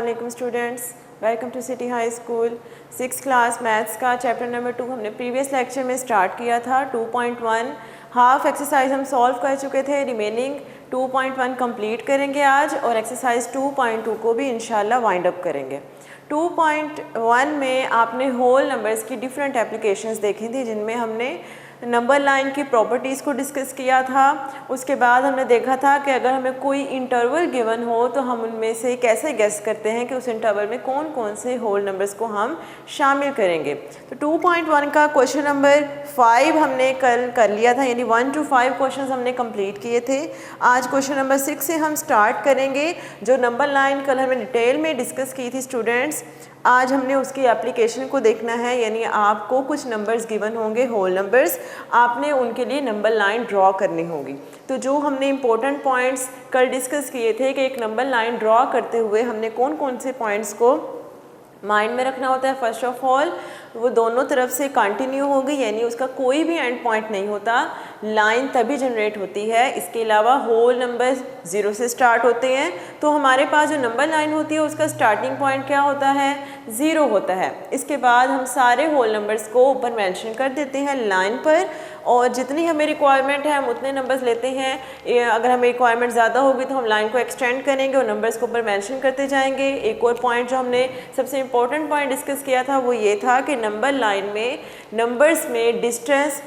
वालेकुम students, welcome to city high school. 6th class maths का chapter number 2 हमने previous lecture में start किया था। 2.1 हाफ एक्सरसाइज हम सॉल्व कर चुके थे, रिमेनिंग 2.1 कंप्लीट करेंगे आज और एक्सरसाइज 2.2 को भी इंशाल्लाह वाइंड अप करेंगे। 2.1 में आपने होल नंबर्स की डिफरेंट एप्लीकेशंस देखी थी, जिनमें हमने नंबर लाइन की प्रॉपर्टीज़ को डिस्कस किया था। उसके बाद हमने देखा था कि अगर हमें कोई इंटरवल गिवन हो तो हम उनमें से कैसे गेस करते हैं कि उस इंटरवल में कौन कौन से होल नंबर्स को हम शामिल करेंगे। तो 2.1 का क्वेश्चन नंबर 5 हमने कल कर लिया था, यानी 1 to 5 क्वेश्चन हमने कंप्लीट किए थे। आज क्वेश्चन नंबर 6 से हम स्टार्ट करेंगे। जो नंबर लाइन कल हमने डिटेल में डिस्कस की थी स्टूडेंट्स, आज हमने उसकी एप्लीकेशन को देखना है। यानी आपको कुछ नंबर्स गिवन होंगे, होल नंबर्स, आपने उनके लिए नंबर लाइन ड्रॉ करनी होगी। तो जो हमने इम्पोर्टेंट पॉइंट्स कल डिस्कस किए थे कि एक नंबर लाइन ड्रॉ करते हुए हमने कौन कौन से पॉइंट्स को माइंड में रखना होता है। फर्स्ट ऑफ ऑल वो दोनों तरफ से कंटिन्यू होगी, यानी उसका कोई भी एंड पॉइंट नहीं होता, लाइन तभी जनरेट होती है। इसके अलावा होल नंबर 0 से स्टार्ट होते हैं, तो हमारे पास जो नंबर लाइन होती है उसका स्टार्टिंग पॉइंट क्या होता है, 0 होता है। इसके बाद हम सारे होल नंबर्स को ऊपर मेंशन कर देते हैं लाइन पर, और जितनी हमें रिक्वायरमेंट है हम उतने नंबर्स लेते हैं। अगर हमें रिक्वायरमेंट ज़्यादा होगी तो हम लाइन को एक्सटेंड करेंगे और नंबर्स को ऊपर मेंशन करते जाएंगे। एक और पॉइंट जो हमने सबसे इम्पोर्टेंट पॉइंट डिस्कस किया था वो ये था कि नंबर लाइन में नंबर्स में डिस्टेंस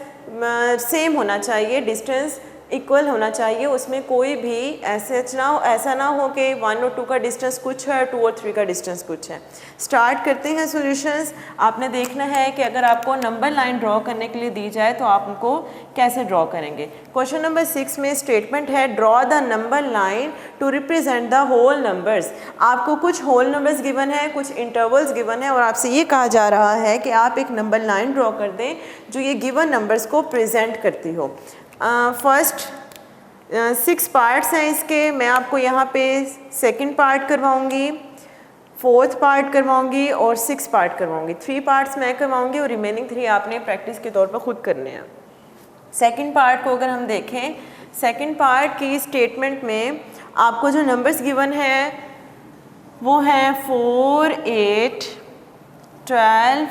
सेम होना चाहिए, डिस्टेंस इक्वल होना चाहिए। उसमें कोई भी ऐसा ना हो कि 1 और 2 का डिस्टेंस कुछ है, 2 और 3 का डिस्टेंस कुछ है। स्टार्ट करते हैं सॉल्यूशंस। आपने देखना है कि अगर आपको नंबर लाइन ड्रॉ करने के लिए दी जाए तो आप उनको कैसे ड्रॉ करेंगे। क्वेश्चन नंबर 6 में स्टेटमेंट है, draw the number line to represent the whole numbers. आपको कुछ होल नंबर्स गिवन है, कुछ इंटरवल्स गिवन है और आपसे ये कहा जा रहा है कि आप एक नंबर लाइन ड्रॉ कर दें जो ये गिवन नंबर्स को प्रेजेंट करती हो। फर्स्ट 6 पार्ट्स हैं इसके, मैं आपको यहाँ पे सेकंड पार्ट करवाऊँगी, 4th पार्ट करवाऊँगी और 6 पार्ट करवाऊँगी। 3 पार्ट्स मैं करवाऊँगी और रिमेनिंग 3 आपने प्रैक्टिस के तौर पर खुद करने हैं। सेकंड पार्ट को अगर हम देखें, सेकंड पार्ट की स्टेटमेंट में आपको जो नंबर्स गिवन है वो हैं 4, 8, 12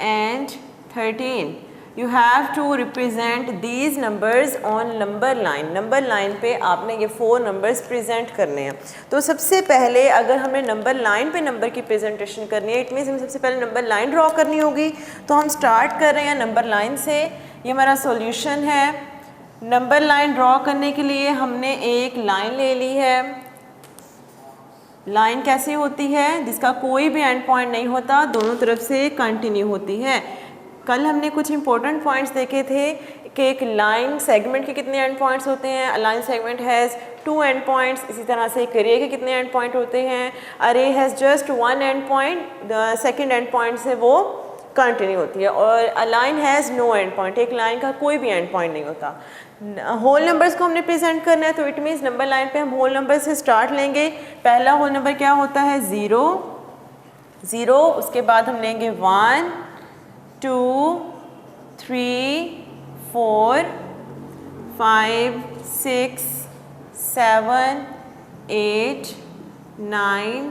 and 13। You have to represent these numbers on number line। Number line पे आपने ये 4 नंबर्स प्रेजेंट करने हैं। तो सबसे पहले अगर हमें नंबर लाइन पे नंबर की प्रेजेंटेशन करनी है, इट मीन्स हमें सबसे पहले नंबर लाइन ड्रॉ करनी होगी। तो हम स्टार्ट कर रहे हैं नंबर लाइन से। ये हमारा सॉल्यूशन है। नंबर लाइन ड्रॉ करने के लिए हमने एक लाइन ले ली है। लाइन कैसे होती है, जिसका कोई भी एंड पॉइंट नहीं होता, दोनों तरफ से कंटिन्यू होती है। कल हमने कुछ इंपॉर्टेंट पॉइंट्स देखे थे कि एक लाइन सेगमेंट के कितने एंड पॉइंट्स होते हैं। A line segment has 2 and points. इसी तरह से एक अरे के कितने एंड पॉइंट होते हैं। A ray has just 1 end point, the second end point से वो कंटिन्यू होती है। और a line has no end point, एक लाइन का कोई भी एंड पॉइंट नहीं होता। होल नंबर्स को हमने प्रेजेंट करना है, तो इट मीन्स नंबर लाइन पे हम होल नंबर से स्टार्ट लेंगे। पहला होल नंबर क्या होता है, 0। उसके बाद हम लेंगे 1, 2, 3, 4, 5, 6, 7, 8, 9,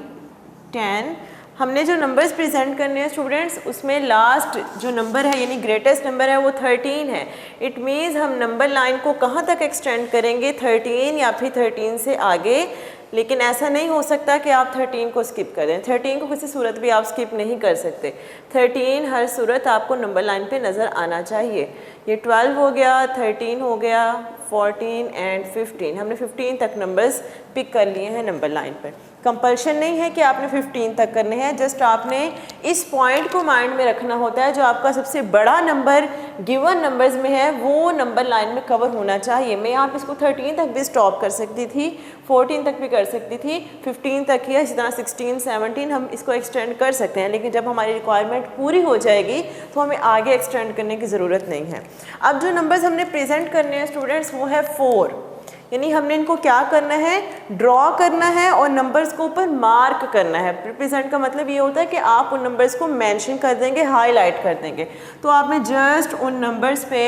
10। हमने जो नंबर्स प्रेजेंट करने हैं स्टूडेंट्स, उसमें लास्ट जो नंबर है यानी ग्रेटेस्ट नंबर है वो 13 है। इट मीन्स हम नंबर लाइन को कहाँ तक एक्सटेंड करेंगे, 13 या फिर 13 से आगे। लेकिन ऐसा नहीं हो सकता कि आप 13 को स्किप कर दें। 13 को किसी सूरत भी आप स्किप नहीं कर सकते। 13 हर सूरत आपको नंबर लाइन पे नज़र आना चाहिए। ये 12 हो गया, 13 हो गया, 14 एंड 15। हमने 15 तक नंबर्स पिक कर लिए हैं नंबर लाइन पर। कंपल्शन नहीं है कि आपने 15 तक करने हैं, जस्ट आपने इस पॉइंट को माइंड में रखना होता है। जो आपका सबसे बड़ा नंबर गिवन नंबर्स में है वो नंबर लाइन में कवर होना चाहिए। मैं आप इसको 13 तक भी स्टॉप कर सकती थी, 14 तक भी कर सकती थी, 15 तक ही, इसी तरह 16, 17 हम इसको एक्सटेंड कर सकते हैं। लेकिन जब हमारी रिक्वायरमेंट पूरी हो जाएगी तो हमें आगे एक्सटेंड करने की ज़रूरत नहीं है। अब जो नंबर्स हमने प्रेजेंट करने हैं स्टूडेंट्स वो है 4, यानी हमने इनको क्या करना है, ड्रॉ करना है और नंबर्स को ऊपर मार्क करना है। रिप्रेजेंट का मतलब ये होता है कि आप उन नंबर्स को मेंशन कर देंगे, हाईलाइट कर देंगे। तो आपने जस्ट उन नंबर्स पे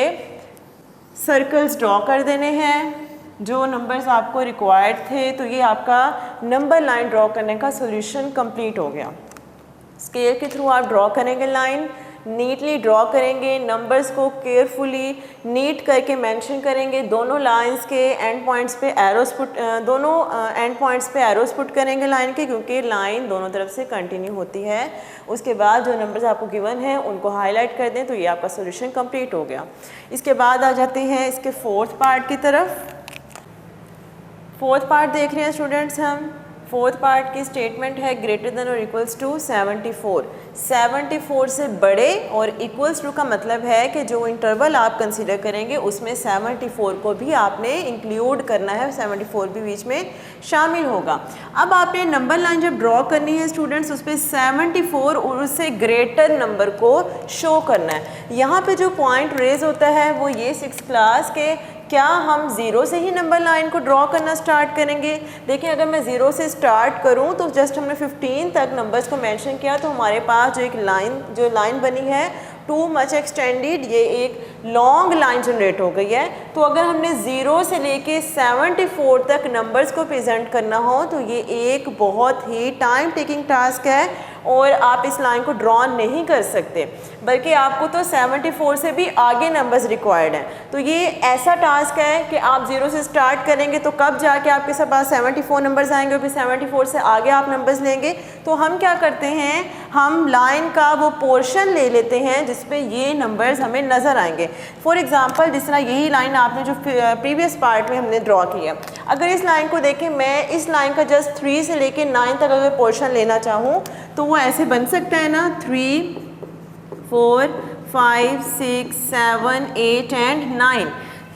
सर्कल्स ड्रॉ कर देने हैं। जो नंबर्स आपको रिक्वायर्ड थे, तो ये आपका नंबर लाइन ड्रॉ करने का सोल्यूशन कंप्लीट हो गया। स्केल के थ्रू आप ड्रॉ करेंगे, लाइन नीटली ड्रॉ करेंगे, नंबर्स को केयरफुली नीट करके मेंशन करेंगे, दोनों लाइंस के एंड पॉइंट्स पे एरोस पुट दोनों एंड पॉइंट्स पे एरोस पुट करेंगे लाइन के, क्योंकि लाइन दोनों तरफ से कंटिन्यू होती है। उसके बाद जो नंबर्स आपको गिवन हैं उनको हाईलाइट कर दें, तो ये आपका सोल्यूशन कंप्लीट हो गया। इसके बाद आ जाते हैं इसके फोर्थ पार्ट की तरफ। फोर्थ पार्ट देख रहे हैं स्टूडेंट्स हम। फोर्थ पार्ट की स्टेटमेंट है ग्रेटर देन और इक्वल्स टू 74। 74 से बड़े और इक्वल्स टू का मतलब है कि जो इंटरवल आप कंसीडर करेंगे उसमें 74 को भी आपने इंक्लूड करना है, 74 भी बीच में शामिल होगा। अब आपने नंबर लाइन जब ड्रॉ करनी है स्टूडेंट्स, उस पर 74 और उससे ग्रेटर नंबर को शो करना है। यहाँ पे जो पॉइंट रेज होता है वो ये 6th क्लास के क्या हम ज़ीरो से ही नंबर लाइन को ड्रॉ करना स्टार्ट करेंगे। देखिए अगर मैं ज़ीरो से स्टार्ट करूं तो जस्ट हमने 15 तक नंबर्स को मेंशन किया, तो हमारे पास जो लाइन बनी है टू मच एक्सटेंडेड, ये एक लॉन्ग लाइन जनरेट हो गई है। तो अगर हमने 0 से लेके 74 तक नंबर्स को प्रेजेंट करना हो तो ये एक बहुत ही टाइम टेकिंग टास्क है और आप इस लाइन को ड्रॉ नहीं कर सकते, बल्कि आपको तो 74 से भी आगे नंबर्स रिक्वायर्ड हैं। तो ये ऐसा टास्क है कि आप 0 से स्टार्ट करेंगे तो कब जाके आपके पास 74 नंबर्स आएंगे और फिर 74 से आगे आप नंबर्स लेंगे। तो हम क्या करते हैं, हम लाइन का वो पोर्शन ले लेते हैं जिसपे ये नंबर्स हमें नज़र आएंगे। फॉर एग्जांपल जिस तरह यही लाइन आपने जो प्रीवियस पार्ट में हमने ड्रॉ किया, अगर इस लाइन को देखें, मैं इस लाइन का जस्ट 3 से लेके 9 तक अगर पोर्शन लेना चाहूँ तो वो ऐसे बन सकता है ना, 3, 4, 5, 6, 7, 8 एंड 9।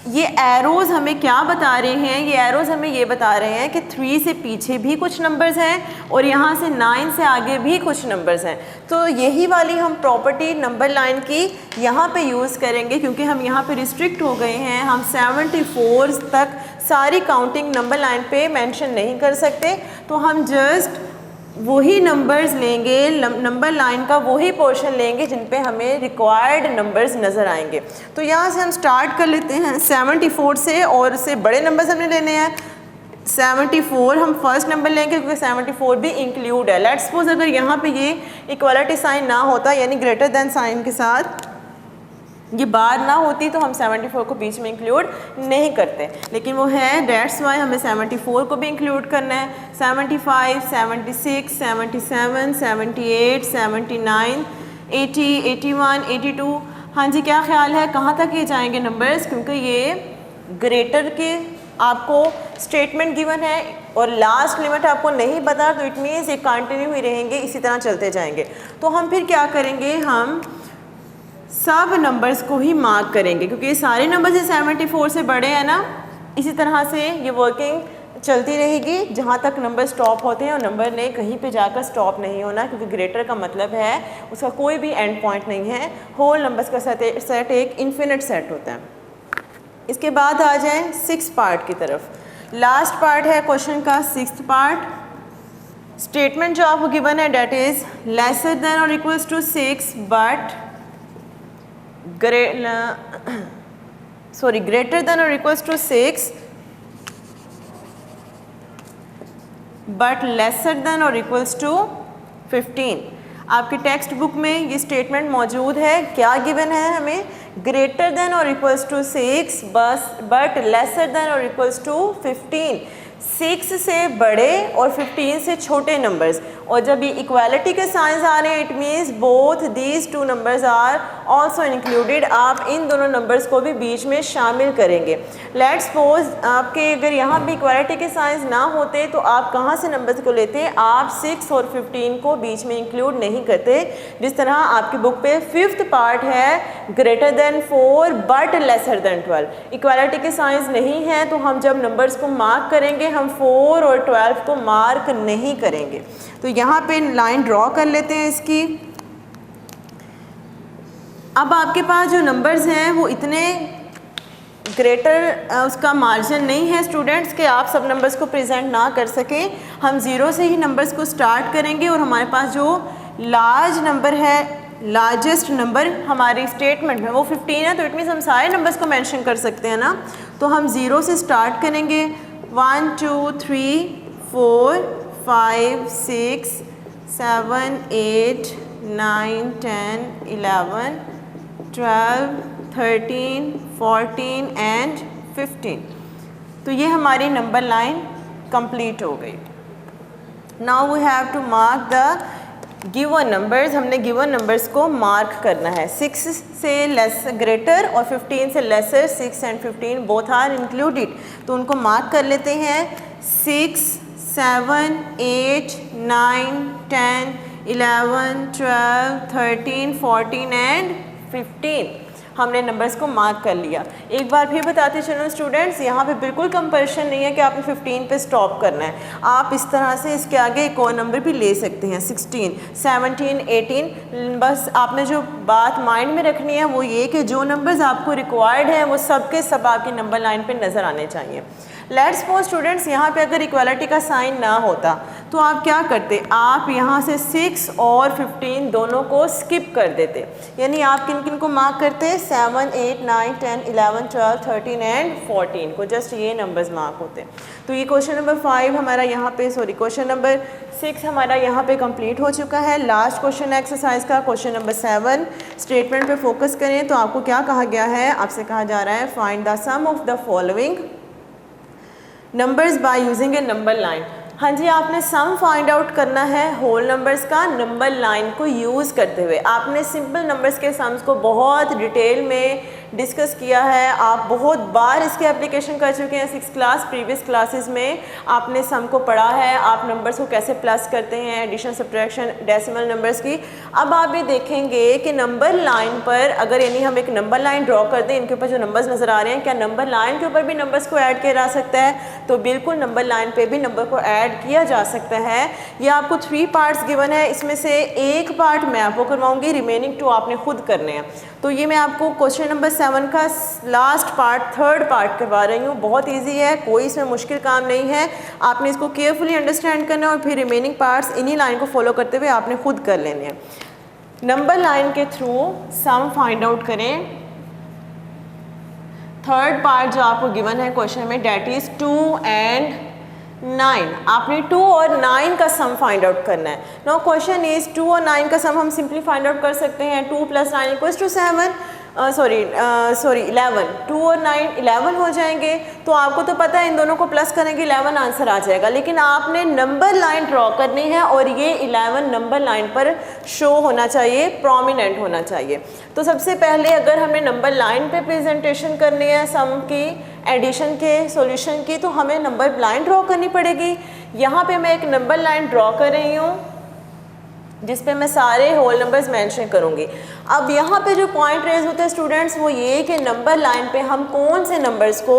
ये एरोज़ हमें क्या बता रहे हैं, ये एरोज़ हमें ये बता रहे हैं कि 3 से पीछे भी कुछ नंबर्स हैं और यहाँ से 9 से आगे भी कुछ नंबर्स हैं। तो यही वाली हम प्रॉपर्टी नंबर लाइन की यहाँ पे यूज़ करेंगे, क्योंकि हम यहाँ पे रिस्ट्रिक्ट हो गए हैं। हम 74 तक सारी काउंटिंग नंबर लाइन पे मेंशन नहीं कर सकते, तो हम जस्ट वही नंबर्स लेंगे, नंबर लाइन का वही पोर्शन लेंगे जिन पे हमें रिक्वायर्ड नंबर्स नज़र आएंगे। तो यहाँ से हम स्टार्ट कर लेते हैं 74 से, और उससे बड़े नंबर्स हमने लेने हैं। 74 हम फर्स्ट नंबर लेंगे क्योंकि 74 भी इंक्लूड है। लेट्स सपोज अगर यहाँ पे ये इक्वालिटी साइन ना होता, यानी ग्रेटर देन साइन के साथ ये बार ना होती, तो हम 74 को बीच में इंक्लूड नहीं करते, लेकिन वो है, डेट्स वाई हमें 74 को भी इंक्लूड करना है। 75, 76, 77, 78, 79, 80, 81, 82। हाँ जी, क्या ख्याल है कहाँ तक ये जाएंगे नंबर्स, क्योंकि ये ग्रेटर के आपको स्टेटमेंट गिवन है और लास्ट लिमिट आपको नहीं पता, तो इट मीन्स ये कंटिन्यू ही रहेंगे, इसी तरह चलते जाएंगे। तो हम फिर क्या करेंगे, हम सब नंबर्स को ही मार्क करेंगे, क्योंकि ये सारे नंबर्स 74 से बड़े हैं ना। इसी तरह से ये वर्किंग चलती रहेगी जहाँ तक नंबर स्टॉप होते हैं, और नंबर ने कहीं पे जाकर स्टॉप नहीं होना, क्योंकि ग्रेटर का मतलब है उसका कोई भी एंड पॉइंट नहीं है। होल नंबर्स का सेट एक इन्फिनिट सेट होता है। इसके बाद आ जाएं 6th पार्ट की तरफ। लास्ट पार्ट है क्वेश्चन का 6th पार्ट। स्टेटमेंट जो आपको गिवन है डेट इज लेसर देन और equals to 6 but greater than or equals to 6 but lesser than or equals to 15। आपके टेक्स्ट बुक में ये स्टेटमेंट मौजूद है। क्या गिवन है हमें, ग्रेटर देन और equals to 6 but lesser than और इक्वल्स टू 15। 6 से बड़े और 15 से छोटे नंबर्स, और जब ये इक्वालिटी के साइंस आ रहे हैं, it means both these two numbers are also included. आप इन दोनों नंबर्स को भी बीच में शामिल करेंगे। लेट्स सपोज आपके अगर यहाँ भी इक्वालिटी के साइंस ना होते तो आप कहाँ से नंबर्स को लेते, आप 6 और 15 को बीच में इंक्लूड नहीं करते। जिस तरह आपकी बुक पे 5th पार्ट है greater than 4 but lesser then 12। Equality के साइंस नहीं है, तो हम जब नंबर्स को मार्क करेंगे हम 4 और 12 को मार्क नहीं करेंगे। तो यहाँ पे लाइन ड्रॉ कर लेते हैं इसकी। अब आपके पास जो नंबर्स हैं वो इतने ग्रेटर उसका मार्जिन नहीं है स्टूडेंट्स कि आप सब नंबर्स को प्रेजेंट ना कर सकें। हम 0 से ही नंबर्स को स्टार्ट करेंगे, और हमारे पास जो लार्ज नंबर है, लार्जेस्ट नंबर हमारी स्टेटमेंट में वो 15 है, तो इट मीन्स हम सारे नंबर्स को मेंशन कर सकते हैं ना। तो हम 0 से स्टार्ट करेंगे। 1 2 3 4 5 6 7 8 9 10 11 12 13 14 एंड 15। तो ये हमारी नंबर लाइन कंप्लीट हो गई। Now we have to mark the given numbers. हमने गिवन नंबर्स को मार्क करना है। 6 से लेस ग्रेटर और 15 से lesser, 6 and 15 both are included, तो उनको मार्क कर लेते हैं। 6 7 8 9 10 11 12 13 14 एंड 15 हमने नंबर्स को मार्क कर लिया। एक बार फिर बताते चलो स्टूडेंट्स, यहाँ पे बिल्कुल कंपल्शन नहीं है कि आपने 15 पे स्टॉप करना है। आप इस तरह से इसके आगे एक और नंबर भी ले सकते हैं, 16 17 18। बस आपने जो बात माइंड में रखनी है वो ये कि जो नंबर्स आपको रिक्वायर्ड हैं वो सब के सब आपकी नंबर लाइन पे नज़र आने चाहिए। लेट्स सपोज स्टूडेंट्स यहाँ पे अगर इक्वालिटी का साइन ना होता तो आप क्या करते, आप यहाँ से 6 और 15 दोनों को स्किप कर देते। यानी आप किन किन को मार्क करते, 7 8 9 10 11 12 13 एंड 14 को, जस्ट ये नंबर्स मार्क होते। तो ये क्वेश्चन नंबर 5 हमारा यहाँ पे, सॉरी क्वेश्चन नंबर 6 हमारा यहाँ पे कंप्लीट हो चुका है। लास्ट क्वेश्चन एक्सरसाइज का क्वेश्चन नंबर 7। स्टेटमेंट पे फोकस करें तो आपको क्या कहा गया है, आपसे कहा जा रहा है find the sum of the following numbers by using a number line. हाँ जी, आपने सम फाइंड आउट करना है होल नंबर्स का नंबर लाइन को यूज़ करते हुए। आपने सिंपल नंबर्स के सम्स को बहुत डिटेल में डिस्कस किया है, आप बहुत बार इसके एप्लीकेशन कर चुके हैं। 6th क्लास प्रीवियस क्लासेस में आपने सम को पढ़ा है, आप नंबर्स को कैसे प्लस करते हैं, एडिशन सब्ट्रैक्शन डेसिमल नंबर्स की। अब आप ये देखेंगे कि नंबर लाइन पर अगर यानी हम एक नंबर लाइन ड्रॉ कर दें, इनके ऊपर जो नंबर्स नज़र आ रहे हैं, क्या नंबर लाइन के ऊपर भी नंबर्स को ऐड किया जा सकता है? तो बिल्कुल नंबर लाइन पर भी नंबर को ऐड किया जा सकता है। ये आपको 3 पार्ट्स गिवन है, इसमें से एक पार्ट मैं आपको करवाऊँगी, रिमेनिंग 2 आपने खुद करने हैं। तो ये मैं आपको क्वेश्चन नंबर 7 का लास्ट पार्ट, 3rd पार्ट करवा रही हूँ। बहुत इजी है, कोई इसमें मुश्किल काम नहीं है। आपने इसको केयरफुली अंडरस्टैंड करना है और फिर रिमेनिंग पार्ट्स इन्हीं लाइन को फॉलो करते हुए आपने खुद कर लेने हैं। नंबर लाइन के थ्रू सम फाइंड आउट करें। 3rd पार्ट जो आपको गिवन है क्वेश्चन में, डेट इज 2 एंड 9। आपने 2 और 9 का सम फाइंड आउट करना है। नो क्वेश्चन इज 2 और 9 का सम हम सिंपली फाइंड आउट कर सकते हैं। 2 + 9 = 7, सॉरी 11। 2 और 9 11 हो जाएंगे। तो आपको तो पता है इन दोनों को प्लस करेंगे 11 आंसर आ जाएगा, लेकिन आपने नंबर लाइन ड्रॉ करनी है और ये 11 नंबर लाइन पर शो होना चाहिए, प्रोमिनेंट होना चाहिए। तो सबसे पहले अगर हमें नंबर लाइन पे प्रेजेंटेशन करनी है सम की, एडिशन के, सॉल्यूशन की, तो हमें नंबर लाइन ड्रॉ करनी पड़ेगी। यहाँ पे मैं एक नंबर लाइन ड्रॉ कर रही हूँ जिस पे मैं सारे होल नंबर्स मेंशन करूँगी। अब यहाँ पे जो पॉइंट रेज होते हैं स्टूडेंट्स वो ये कि नंबर लाइन पे हम कौन से नंबर्स को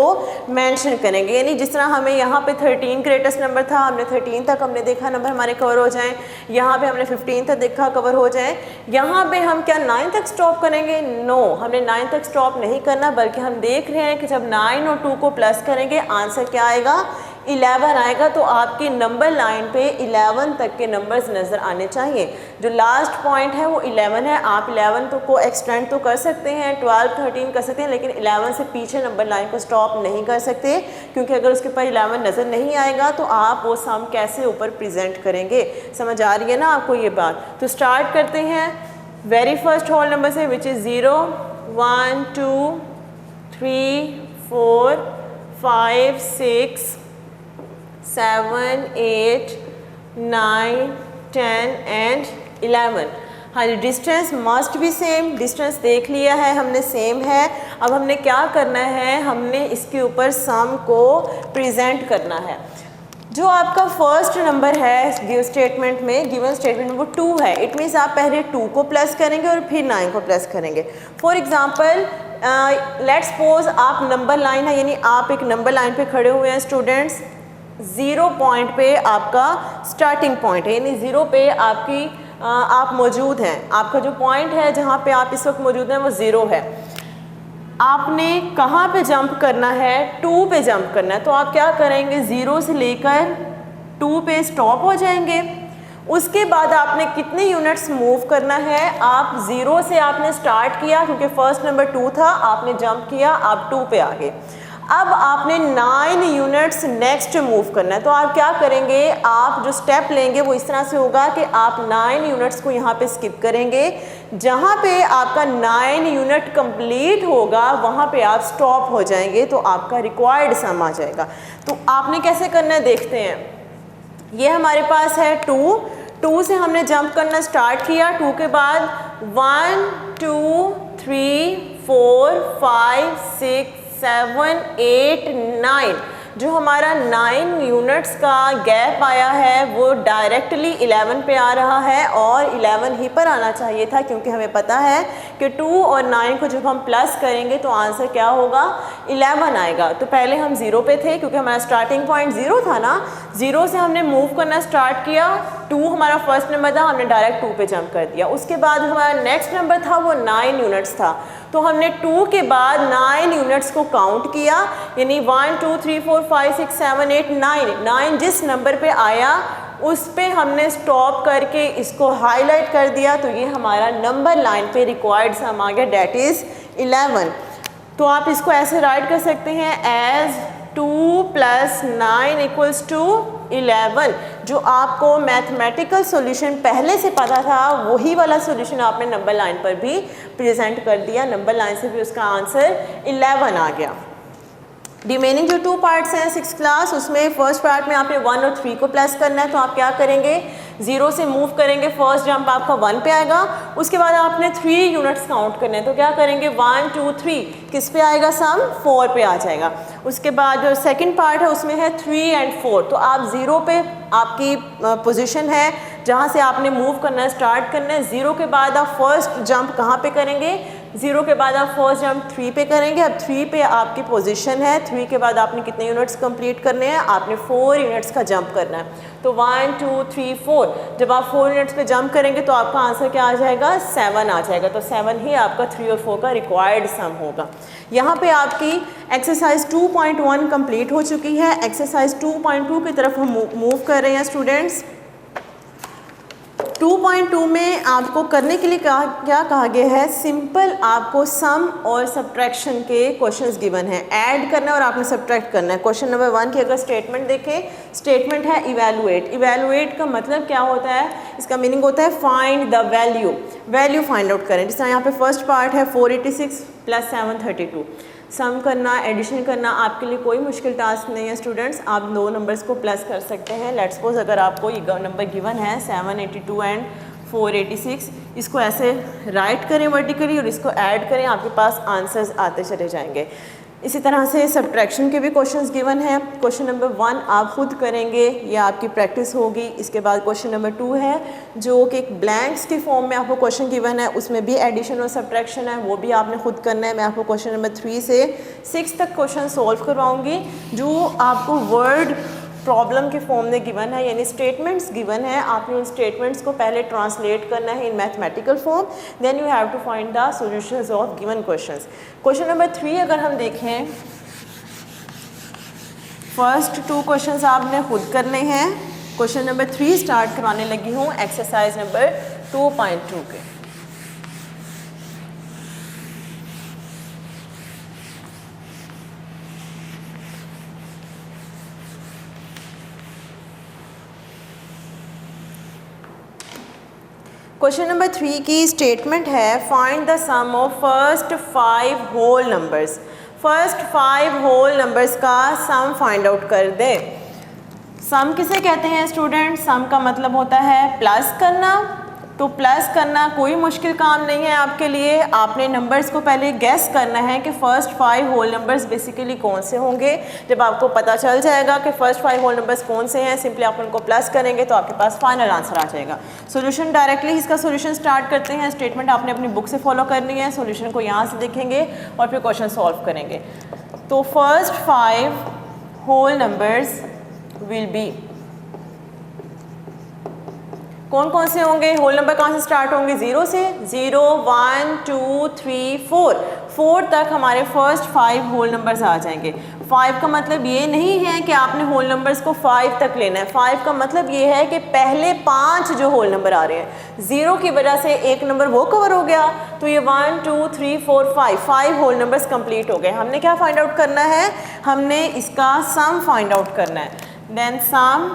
मेंशन करेंगे। यानी जिस तरह हमें यहाँ पे 13 ग्रेटेस्ट नंबर था, हमने 13 तक हमने देखा नंबर हमारे कवर हो जाएं, यहाँ पे हमने 15 तक देखा कवर हो जाएं। यहाँ पे हम क्या 9 तक स्टॉप करेंगे? नो, हमने 9 तक स्टॉप नहीं करना, बल्कि हम देख रहे हैं कि जब 9 और 2 को प्लस करेंगे आंसर क्या आएगा? 11 आएगा। तो आपकी नंबर लाइन पे 11 तक के नंबर्स नज़र आने चाहिए। जो लास्ट पॉइंट है वो 11 है। आप 11 तो को एक्सटेंड तो कर सकते हैं, 12 13 कर सकते हैं, लेकिन 11 से पीछे नंबर लाइन को स्टॉप नहीं कर सकते, क्योंकि अगर उसके ऊपर 11 नज़र नहीं आएगा तो आप वो सम कैसे ऊपर प्रेजेंट करेंगे। समझ आ रही है ना आपको ये बात? तो स्टार्ट करते हैं वेरी फर्स्ट होल नंबर से, विच इज़ 0 1 2 3 4 5 6 7 8 9 10 एंड 11। हाँ जी, डिस्टेंस मस्ट भी सेम, डिस्टेंस देख लिया है हमने, सेम है। अब हमने क्या करना है, हमने इसके ऊपर सम को प्रेजेंट करना है। जो आपका फर्स्ट नंबर है गिव स्टेटमेंट में, गिवन स्टेटमेंट में, वो 2 है। इट मीन्स आप पहले 2 को प्लस करेंगे और फिर 9 को प्लस करेंगे। फॉर एग्जांपल लेट्स सपोज आप नंबर लाइन है, यानी आप एक नंबर लाइन पे खड़े हुए हैं स्टूडेंट्स, 0 पॉइंट पे आपका स्टार्टिंग पॉइंट है, यानी 0 पे आपकी आप मौजूद हैं। आपका जो पॉइंट है जहाँ पे आप इस वक्त मौजूद हैं वो 0 है। आपने कहाँ पे जंप करना है? 2 पे जंप करना है। तो आप क्या करेंगे, 0 से लेकर 2 पे स्टॉप हो जाएंगे। उसके बाद आपने कितने यूनिट्स मूव करना है? आप 0 से आपने स्टार्ट किया, क्योंकि फर्स्ट नंबर 2 था, आपने जंप किया, आप 2 पे आ गए। अब आपने 9 यूनिट्स नेक्स्ट मूव करना है। तो आप क्या करेंगे, आप जो स्टेप लेंगे वो इस तरह से होगा कि आप 9 यूनिट्स को यहाँ पे स्किप करेंगे। जहाँ पे आपका 9 यूनिट कंप्लीट होगा वहाँ पे आप स्टॉप हो जाएंगे, तो आपका रिक्वायर्ड सम आ जाएगा। तो आपने कैसे करना है देखते हैं। ये हमारे पास है 2 से हमने जंप करना स्टार्ट किया। 2 के बाद 1 2 3 4 5 6 7 8 9, जो हमारा 9 यूनिट्स का गैप आया है वो डायरेक्टली 11 पे आ रहा है, और 11 ही पर आना चाहिए था, क्योंकि हमें पता है कि 2 और 9 को जब हम प्लस करेंगे तो आंसर क्या होगा, 11 आएगा। तो पहले हम 0 पे थे, क्योंकि हमारा स्टार्टिंग पॉइंट 0 था ना, 0 से हमने मूव करना स्टार्ट किया। 2 हमारा फर्स्ट नंबर था, हमने डायरेक्ट 2 पे जंप कर दिया। उसके बाद हमारा नेक्स्ट नंबर था वो 9 यूनिट्स था, तो हमने 2 के बाद 9 यूनिट्स को काउंट किया, यानी 1 2 3 4 5 6 7 8 9 जिस नंबर पे आया उस पे हमने स्टॉप करके इसको हाईलाइट कर दिया, तो ये हमारा नंबर लाइन पे रिक्वायर्ड सम आ गया, डेट इज़ 11। तो आप इसको ऐसे राइट कर सकते हैं एज 2 + 9 = 11। जो आपको मैथमेटिकल सॉल्यूशन पहले से पता था वही वाला सॉल्यूशन आपने नंबर लाइन पर भी प्रेजेंट कर दिया। नंबर लाइन से भी उसका आंसर 11 आ गया। रिमेनिंग जो 2 पार्ट्स हैं 6th क्लास, उसमें फर्स्ट पार्ट में आपने 1 और 3 को प्लस करना है। तो आप क्या करेंगे, 0 से मूव करेंगे, फर्स्ट जंप आपका 1 पे आएगा। उसके बाद आपने 3 यूनिट्स काउंट करने हैं, तो क्या करेंगे 1 2 3, किस पे आएगा सम, 4 पे आ जाएगा। उसके बाद जो सेकंड पार्ट है उसमें है 3 और 4, तो आप 0 पे आपकी पोजीशन है जहाँ से आपने मूव करना स्टार्ट करना है। 0 के बाद आप फर्स्ट जंप कहाँ पे करेंगे, 0 के बाद आप फर्स्ट जंप 3 पे करेंगे। अब 3 पे आपकी पोजीशन है, 3 के बाद आपने कितने यूनिट्स कंप्लीट करने हैं, आपने 4 यूनिट्स का जंप करना है। तो 1 2 3 4, जब आप 4 यूनिट्स पे जंप करेंगे तो आपका आंसर क्या आ जाएगा, 7 आ जाएगा। तो 7 ही आपका 3 और 4 का रिक्वायर्ड सम होगा। यहाँ पे आपकी एक्सरसाइज 2.1 कंप्लीट हो चुकी है। एक्सरसाइज 2.2 की तरफ हम मूव कर रहे हैं स्टूडेंट्स। 2.2 में आपको करने के लिए क्या कहा गया है, सिंपल आपको सम और सब्ट्रैक्शन के क्वेश्चंस गिवन है, ऐड करना है और आपने सब्ट्रैक्ट करना है। क्वेश्चन नंबर 1 की अगर स्टेटमेंट देखें, स्टेटमेंट है इवैल्यूएट। इवैल्यूएट का मतलब क्या होता है, इसका मीनिंग होता है find the value, value find out करें। जिस तरह यहाँ पे फर्स्ट पार्ट है 486 + 732, सम करना, एडिशन करना आपके लिए कोई मुश्किल टास्क नहीं है स्टूडेंट्स। आप 2 नंबर्स को प्लस कर सकते हैं। लेट्स सपोज अगर आपको ये नंबर गिवन है 782 एंड 486, इसको ऐसे राइट करें वर्टिकली और इसको ऐड करें, आपके पास आंसर्स आते चले जाएंगे। इसी तरह से सब्ट्रैक्शन के भी क्वेश्चंस गिवन हैं। क्वेश्चन नंबर 1 आप खुद करेंगे, ये आपकी प्रैक्टिस होगी। इसके बाद क्वेश्चन नंबर 2 है जो कि एक ब्लैंक्स की फॉर्म में आपको क्वेश्चन गिवन है, उसमें भी एडिशन और सब्ट्रैक्शन है, वो भी आपने खुद करना है। मैं आपको क्वेश्चन नंबर 3 से 6 तक क्वेश्चन सॉल्व करवाऊँगी, जो आपको वर्ड प्रॉब्लम के फॉर्म में गिवन है, यानी स्टेटमेंट्स गिवन है। आपने उन स्टेटमेंट्स को पहले ट्रांसलेट करना है in mathematical form, then you have to find the solutions of given questions. Question number 3 अगर हम देखें, फर्स्ट 2 क्वेश्चंस आपने खुद करने हैं। क्वेश्चन नंबर 3 स्टार्ट करवाने लगी हूँ एक्सरसाइज नंबर 2.2 के। क्वेश्चन नंबर 3 की स्टेटमेंट है find the sum of first 5 whole numbers. First 5 whole numbers का सम फाइंड आउट कर दे। सम किसे कहते हैं स्टूडेंट, सम का मतलब होता है प्लस करना। तो प्लस करना कोई मुश्किल काम नहीं है आपके लिए। आपने नंबर्स को पहले गेस करना है कि फर्स्ट 5 होल नंबर्स बेसिकली कौन से होंगे। जब आपको पता चल जाएगा कि फर्स्ट 5 होल नंबर्स कौन से हैं, सिंपली आप उनको प्लस करेंगे तो आपके पास फाइनल आंसर आ जाएगा। सॉल्यूशन डायरेक्टली इसका सॉल्यूशन स्टार्ट करते हैं। स्टेटमेंट आपने अपनी बुक से फॉलो करनी है, सॉल्यूशन को यहाँ से देखेंगे और फिर क्वेश्चन सॉल्व करेंगे। तो first 5 whole numbers will be, कौन कौन से होंगे, होल नंबर कहाँ से स्टार्ट होंगे, 0 से। 0 1 2 3 4 तक हमारे फर्स्ट 5 होल नंबर्स आ जाएंगे। 5 का मतलब ये नहीं है कि आपने होल नंबर्स को 5 तक लेना है। 5 का मतलब ये है कि पहले 5 जो होल नंबर आ रहे हैं, 0 की वजह से एक नंबर वो कवर हो गया, तो ये 1 2 3 4 5 होल नंबर्स कंप्लीट हो गए। हमने क्या फाइंड आउट करना है, हमने इसका सम फाइंड आउट करना है। Then sum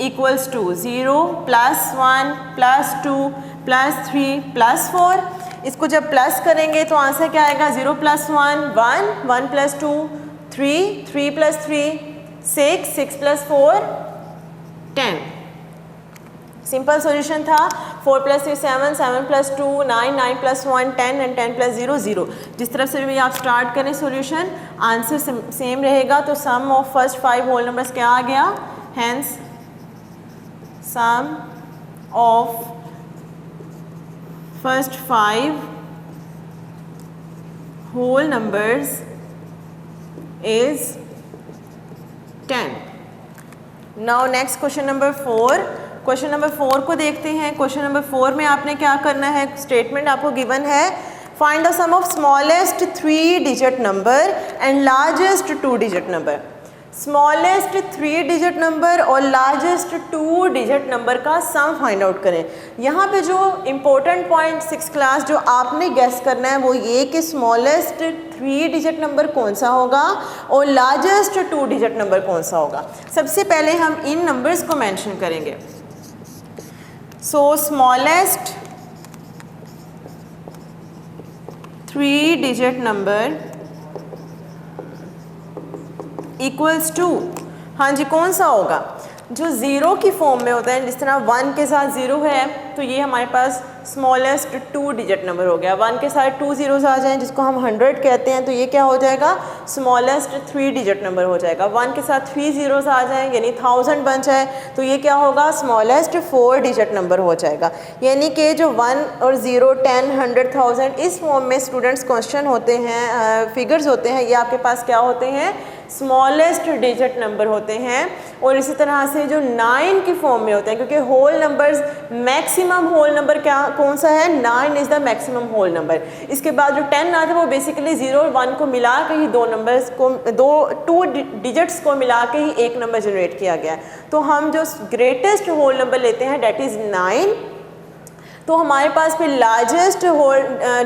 equals to 0 plus 1 plus 2 plus 3 plus 4। इसको जब प्लस करेंगे तो आंसर क्या आएगा, 0 plus 1 1, 1 plus 2 3, 3 plus 3 6, 6 plus 4 10। Simple solution था। 4 plus 3 7, 7 plus 2 9, 9 plus 1 10 and 10 plus 0 0। जिस तरफ से भी आप स्टार्ट करें सॉल्यूशन, आंसर सेम रहेगा। तो sum of first 5 whole numbers क्या आ गया, hence sum of first 5 whole numbers is 10. Now next question number 4. Question number 4 को देखते हैं। क्वेश्चन नंबर 4 में आपने क्या करना है, स्टेटमेंट आपको गिवन है, find the sum of smallest 3 digit number and largest 2 digit number. Smallest 3 digit number और लार्जेस्ट 2 डिजिट नंबर का सम फाइंड आउट करें। यहाँ पे जो इम्पोर्टेंट पॉइंट 6 क्लास जो आपने गेस करना है वो ये कि स्मॉलेस्ट 3 डिजिट नंबर कौन सा होगा और लार्जेस्ट 2 डिजिट नंबर कौन सा होगा। सबसे पहले हम इन नंबर्स को मेंशन करेंगे। So smallest 3 digit number equals to, हाँ जी कौन सा होगा, जो 0 की फॉर्म में होता है, जिस तरह 1 के साथ 0 है तो ये हमारे पास स्मॉलेस्ट 2 डिजिट नंबर हो गया। 1 के साथ 2 zeros आ जाएं जिसको हम 100 कहते हैं तो ये क्या हो जाएगा, स्मॉलेस्ट 3 डिजिट नंबर हो जाएगा। 1 के साथ 3 zeros आ जाएं यानी 1000 बन जाए तो ये क्या होगा, स्मॉलेस्ट 4 डिजिट नंबर हो जाएगा। यानी कि जो 1 और 0 10 100 1000 इस फॉर्म में स्टूडेंट्स क्वेश्चन होते हैं, फिगर्स होते हैं, ये आपके पास क्या होते हैं, स्मॉलेस्ट डिजिट नंबर होते हैं। और इसी तरह से जो 9 की फॉर्म में होते हैं, क्योंकि whole numbers maximum whole number क्या कौन सा है, 9 is the maximum whole number. इसके बाद जो 10 आता है वो बेसिकली 0 और 1 को मिला के ही 2 नंबर्स को 2 डिजिट्स को मिला के ही एक नंबर जनरेट किया गया है। तो हम जो ग्रेटेस्ट होल नंबर लेते हैं डेट इज़ 9। तो हमारे पास फिर लार्जेस्ट होल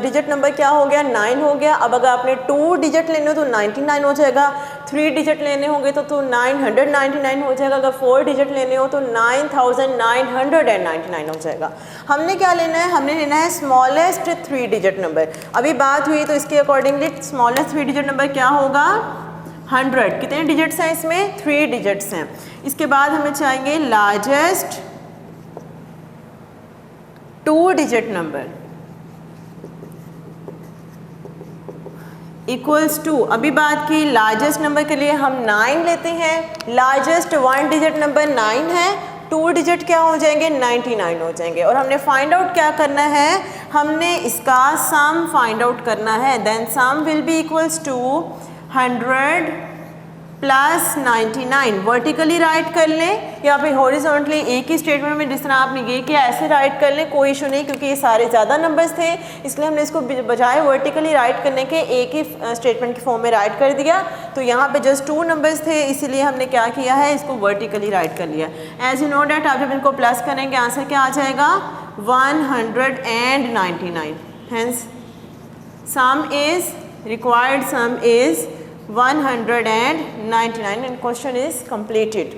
डिजिट नंबर क्या हो गया, 9 हो गया। अब अगर आपने 2 डिजिट लेने हो तो 99 हो जाएगा, 3 डिजिट लेने होंगे तो 999 हो जाएगा, अगर 4 डिजिट लेने हो तो 9999 हो जाएगा। हमने क्या लेना है, हमने लेना है स्मॉलेस्ट 3 डिजिट नंबर। अभी बात हुई तो इसके अकॉर्डिंगली स्मॉलेस्ट 3 डिजिट नंबर क्या होगा, 100। कितने डिजिट्स हैं इसमें, 3 डिजिट्स हैं। इसके बाद हमें चाहिए largest 2 digit number equals to, अभी बात की लार्जेस्ट नंबर के लिए हम 9 लेते हैं, लार्जेस्ट 1 डिजिट नंबर 9 है, 2 डिजिट क्या हो जाएंगे, 99 हो जाएंगे। और हमने फाइंड आउट क्या करना है, हमने इसका सम फाइंड आउट करना है। Then sum will be equals to 100 plus 99। Vertically write कर लें या फिर हॉरिजॉन्टली, एक ही स्टेटमेंट में जिस तरह आपने ये किया ऐसे राइट कर लें, कोई इशू नहीं, क्योंकि ये सारे ज़्यादा नंबर्स थे इसलिए हमने इसको बजाय वर्टिकली राइट करने के एक ही स्टेटमेंट की फॉर्म में राइट कर दिया। तो यहाँ पे जस्ट 2 नंबर्स थे इसीलिए हमने क्या किया है, इसको वर्टिकली राइट कर लिया। एज यू नो डैट आप जब इनको प्लस करेंगे आंसर क्या आ जाएगा, 199। Hence sum is required, sum is 199 and question is completed.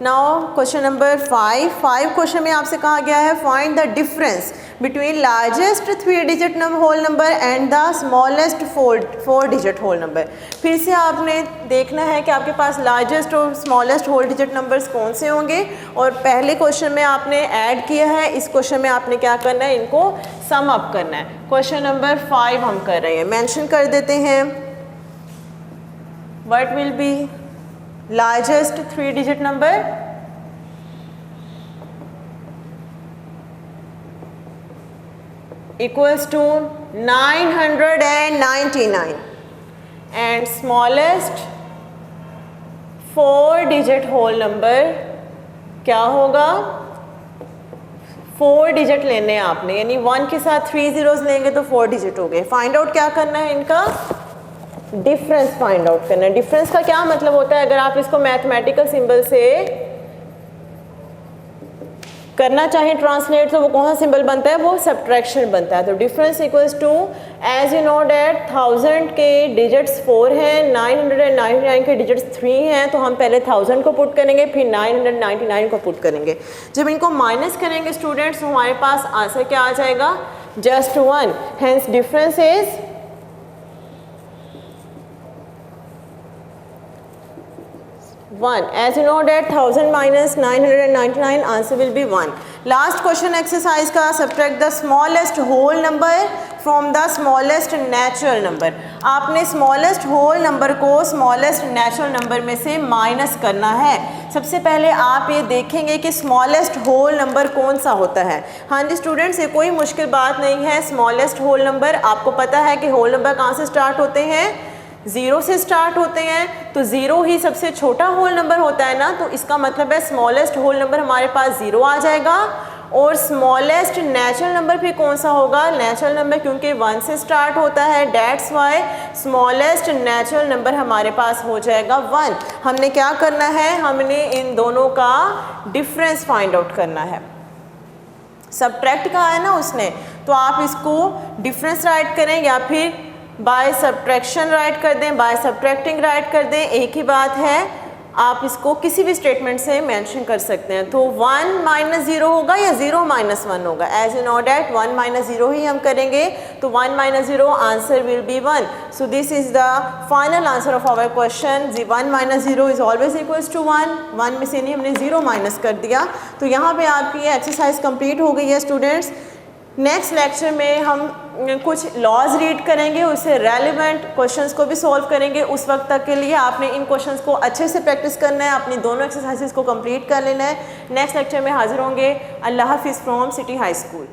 Now question number 5 question में आपसे कहा गया है find the difference between largest 3 digit whole number and the smallest 4 digit whole number. फिर से आपने देखना है कि आपके पास लार्जेस्ट और स्मॉलेस्ट होल डिजिट नंबर्स कौन से होंगे, और पहले क्वेश्चन में आपने ऐड किया है, इस क्वेश्चन में आपने क्या करना है, इनको सम अप करना है। क्वेश्चन नंबर 5 हम कर रहे हैं, मेंशन कर देते हैं what will be largest 3 digit number, equals to 999 and smallest 4 digit whole number क्या होगा, 4 डिजिट लेने हैं आपने, यानी 1 के साथ 3 zeros लेंगे तो 4 डिजिट हो गए। फाइंड आउट क्या करना है इनका, डिफरेंस फाइंड आउट करना है। डिफरेंस का क्या मतलब होता है, अगर आप इसको मैथमेटिकल सिंबल से करना चाहें ट्रांसलेट तो वो कौन सा सिंबल बनता है, वो सब्ट्रैक्शन बनता है। तो difference equals to, as you know that 1000 के डिजिट्स 4 हैं, 999 के डिजिट्स 3 हैं, तो हम पहले 1000 को पुट करेंगे फिर 999 को पुट करेंगे। जब इनको माइनस करेंगे स्टूडेंट्स तो हमारे पास आंसर क्या आ जाएगा, just 1। Hence difference is 1. As you know that 1000 minus 999 answer will be 1. Last question exercise का, subtract the smallest whole number from the smallest natural number. आपने smallest whole number को smallest natural number में से minus करना है। सबसे पहले आप ये देखेंगे कि smallest whole number कौन सा होता है। हाँ जी स्टूडेंट्स, ये कोई मुश्किल बात नहीं है। smallest whole number आपको पता है कि whole number कहाँ से स्टार्ट होते हैं, 0 से स्टार्ट होते हैं, तो 0 ही सबसे छोटा होल नंबर होता है ना, तो इसका मतलब है स्मॉलेस्ट होल नंबर हमारे पास 0 आ जाएगा। और स्मॉलेस्ट नेचुरल नंबर भी कौन सा होगा, नेचुरल नंबर, क्योंकि 1 से स्टार्ट होता है, that's why smallest natural number हमारे पास हो जाएगा 1। हमने क्या करना है, हमने इन दोनों का डिफरेंस फाइंड आउट करना है। सब्ट्रैक्ट कहा है ना उसने, तो आप इसको डिफरेंस राइट करें या फिर बाय सब्ट्रैक्शन राइट कर दें, बाय सब्ट्रैक्टिंग राइट कर दें, एक ही बात है। आप इसको किसी भी स्टेटमेंट से मेंशन कर सकते हैं। तो 1 माइनस 0 होगा या 0 माइनस 1 होगा, as you know that 1 minus 0 ही हम करेंगे, तो 1 minus 0 answer will be 1। So this is the final answer of our question. 1 minus 0 is always equals to 1। 1 में से नहीं हमने 0 माइनस कर दिया। तो यहाँ पे आपकी ये एक्सरसाइज कंप्लीट हो गई है स्टूडेंट्स। नेक्स्ट लेक्चर में हम कुछ लॉज रीड करेंगे, उससे रेलिवेंट क्वेश्चंस को भी सॉल्व करेंगे। उस वक्त तक के लिए आपने इन क्वेश्चंस को अच्छे से प्रैक्टिस करना है, अपनी दोनों एक्सरसाइजेस को कंप्लीट कर लेना है। नेक्स्ट लेक्चर में हाजिर होंगे। अल्लाह हाफिज़ फ्रॉम सिटी हाई स्कूल।